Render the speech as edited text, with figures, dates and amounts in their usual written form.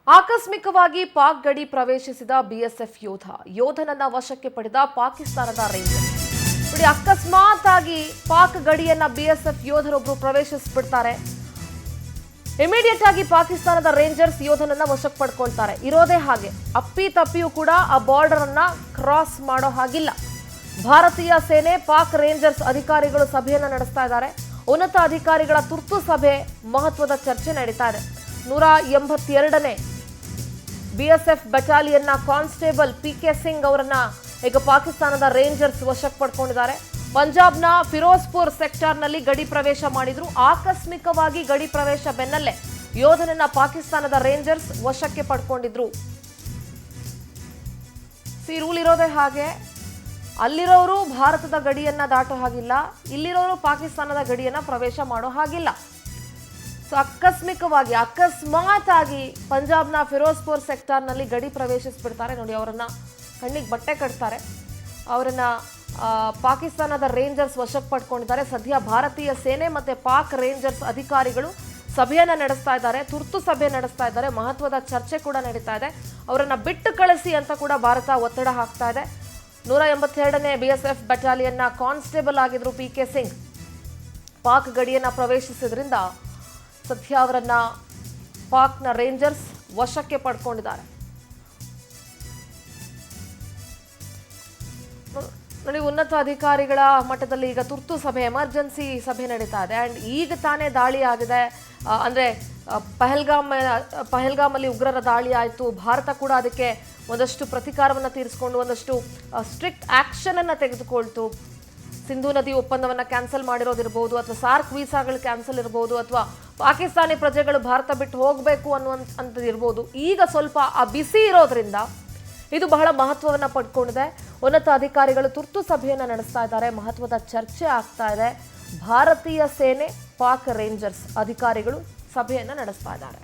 ಆಕಸ್ಮಿಕವಾಗಿ ಪಾಕ್ ಗಡಿ ಪ್ರವೇಶಿಸಿದ ಬಿಎಸ್ಎಫ್ ಯೋಧನನ್ನ ವಶಕ್ಕೆ ಪಡೆದ ಪಾಕಿಸ್ತಾನದ ರೇಂಜರ್ಸ್. ನೋಡಿ, ಅಕಸ್ಮಾತ್ ಆಗಿ ಪಾಕ್ ಗಡಿಯನ್ನ ಬಿಎಸ್ಎಫ್ ಯೋಧರೊಬ್ಬರು ಪ್ರವೇಶಿಸಿಬಿಡ್ತಾರೆ. ಇಮಿಡಿಯೇಟ್ ಆಗಿ ಪಾಕಿಸ್ತಾನದ ರೇಂಜರ್ಸ್ ಯೋಧನನ್ನ ವಶಕ್ಕೆ ಪಡ್ಕೊಳ್ತಾರೆ. ಇರೋದೇ ಹಾಗೆ, ಅಪ್ಪಿ ತಪ್ಪಿಯೂ ಕೂಡ ಆ ಬಾರ್ಡರ್ ಅನ್ನ ಕ್ರಾಸ್ ಮಾಡೋ ಹಾಗಿಲ್ಲ. ಭಾರತೀಯ ಸೇನೆ ಪಾಕ್ ರೇಂಜರ್ಸ್ ಅಧಿಕಾರಿಗಳು ಸಭೆಯನ್ನು ನಡೆಸ್ತಾ ಇದ್ದಾರೆ. ಉನ್ನತ ಅಧಿಕಾರಿಗಳ ತುರ್ತು ಸಭೆ, ಮಹತ್ವದ ಚರ್ಚೆ ನಡೀತಾ ಇದೆ. 182ನೇ ಬಿಎಸ್ಎಫ್ ಬಟಾಲಿಯನ್ನ ಕಾನ್ಸ್ಟೇಬಲ್ ಪಿಕೆ ಸಿಂಗ್ ಅವರನ್ನ ಈಗ ಪಾಕಿಸ್ತಾನದ ರೇಂಜರ್ಸ್ ವಶಕ್ಕೆ ಪಡ್ಕೊಂಡಿದ್ದಾರೆ. ಪಂಜಾಬ್ನ ಫಿರೋಜ್ಪುರ್ ಸೆಕ್ಟರ್ನಲ್ಲಿ ಗಡಿ ಪ್ರವೇಶ ಮಾಡಿದ್ರು. ಆಕಸ್ಮಿಕವಾಗಿ ಗಡಿ ಪ್ರವೇಶ ಬೆನ್ನಲ್ಲೇ ಯೋಧನನ್ನ ಪಾಕಿಸ್ತಾನದ ರೇಂಜರ್ಸ್ ವಶಕ್ಕೆ ಪಡ್ಕೊಂಡಿದ್ರು. ರೂಲ್ ಇರೋದೇ ಹಾಗೆ, ಅಲ್ಲಿರೋರು ಭಾರತದ ಗಡಿಯನ್ನ ದಾಟೋ ಹಾಗಿಲ್ಲ, ಇಲ್ಲಿರೋರು ಪಾಕಿಸ್ತಾನದ ಗಡಿಯನ್ನ ಪ್ರವೇಶ ಮಾಡೋ ಹಾಗಿಲ್ಲ. ಸೊ ಅಕಸ್ಮಾತ್ ಆಗಿ ಪಂಜಾಬ್ನ ಫಿರೋಜ್ಪುರ್ ಸೆಕ್ಟರ್ನಲ್ಲಿ ಗಡಿ ಪ್ರವೇಶಿಸ್ಬಿಡ್ತಾರೆ. ನೋಡಿ, ಅವರನ್ನ ಕಣ್ಣಿಗೆ ಬಟ್ಟೆ ಕಟ್ತಾರೆ. ಅವರನ್ನ ಪಾಕಿಸ್ತಾನದ ರೇಂಜರ್ಸ್ ವಶಕ್ಕೆ ಪಡ್ಕೊಂಡಿದ್ದಾರೆ. ಸದ್ಯ ಭಾರತೀಯ ಸೇನೆ ಮತ್ತೆ ಪಾಕ್ ರೇಂಜರ್ಸ್ ಅಧಿಕಾರಿಗಳು ಸಭೆಯನ್ನ ನಡೆಸ್ತಾ ಇದ್ದಾರೆ, ತುರ್ತು ಸಭೆ ನಡೆಸ್ತಾ ಇದ್ದಾರೆ. ಮಹತ್ವದ ಚರ್ಚೆ ಕೂಡ ನಡೀತಾ ಇದೆ. ಅವರನ್ನ ಬಿಟ್ಟು ಕಳಿಸಿ ಅಂತ ಕೂಡ ಭಾರತ ಒತ್ತಡ ಹಾಕ್ತಾ ಇದೆ. 182ನೇ ಬಿಎಸ್ಎಫ್ ಬಟಾಲಿಯನ್ನ ಕಾನ್ಸ್ಟೇಬಲ್ ಆಗಿದ್ರು ಪಿಕೆ ಸಿಂಗ್. ಪಾಕ್ ಗಡಿಯನ್ನ ಪ್ರವೇಶಿಸಿದ್ರಿಂದ ಸದ್ಯ ಅವರನ್ನ ಪಾಕ್ನ ರೇಂಜರ್ಸ್ ವಶಕ್ಕೆ ಪಡ್ಕೊಂಡಿದ್ದಾರೆ. ನೋಡಿ, ಉನ್ನತ ಅಧಿಕಾರಿಗಳ ಮಟ್ಟದಲ್ಲಿ ಈಗ ತುರ್ತು ಸಭೆ, ಎಮರ್ಜೆನ್ಸಿ ಸಭೆ ನಡೀತಾ ಇದೆ. ಅಂಡ್ ಈಗ ತಾನೇ ದಾಳಿ ಆಗಿದೆ. ಅಂದ್ರೆ ಪಹಲ್ಗಾಮಲ್ಲಿ ಉಗ್ರರ ದಾಳಿ ಆಯಿತು. ಭಾರತ ಕೂಡ ಅದಕ್ಕೆ ಒಂದಷ್ಟು ಪ್ರತಿಕಾರವನ್ನು ತೀರಿಸಿಕೊಂಡು ಒಂದಷ್ಟು ಸ್ಟ್ರಿಕ್ಟ್ ಆಕ್ಷನ್ ಅನ್ನ ತೆಗೆದುಕೊಳ್ತು. ಸಿಂಧೂ ನದಿ ಒಪ್ಪಂದವನ್ನು ಕ್ಯಾನ್ಸಲ್ ಮಾಡಿರೋದಿರ್ಬೋದು, ಅಥವಾ ಸಾರ್ಕ್ ವೀಸಾಗಳು ಕ್ಯಾನ್ಸಲ್ ಇರ್ಬೋದು, ಅಥವಾ ಪಾಕಿಸ್ತಾನಿ ಪ್ರಜೆಗಳು ಭಾರತ ಬಿಟ್ಟು ಹೋಗಬೇಕು ಅನ್ನುವಂಥದ್ದು ಇರ್ಬೋದು. ಈಗ ಸ್ವಲ್ಪ ಆ ಬಿಸಿ ಇರೋದ್ರಿಂದ ಇದು ಬಹಳ ಮಹತ್ವವನ್ನು ಪಡ್ಕೊಂಡಿದೆ. ಉನ್ನತ ಅಧಿಕಾರಿಗಳು ತುರ್ತು ಸಭೆಯನ್ನು ನಡೆಸ್ತಾ ಇದ್ದಾರೆ. ಮಹತ್ವದ ಚರ್ಚೆ ಆಗ್ತಾ ಇದೆ. ಭಾರತೀಯ ಸೇನೆ ಪಾಕ್ ರೇಂಜರ್ಸ್ ಅಧಿಕಾರಿಗಳು ಸಭೆಯನ್ನು ನಡೆಸ್ತಾ ಇದ್ದಾರೆ.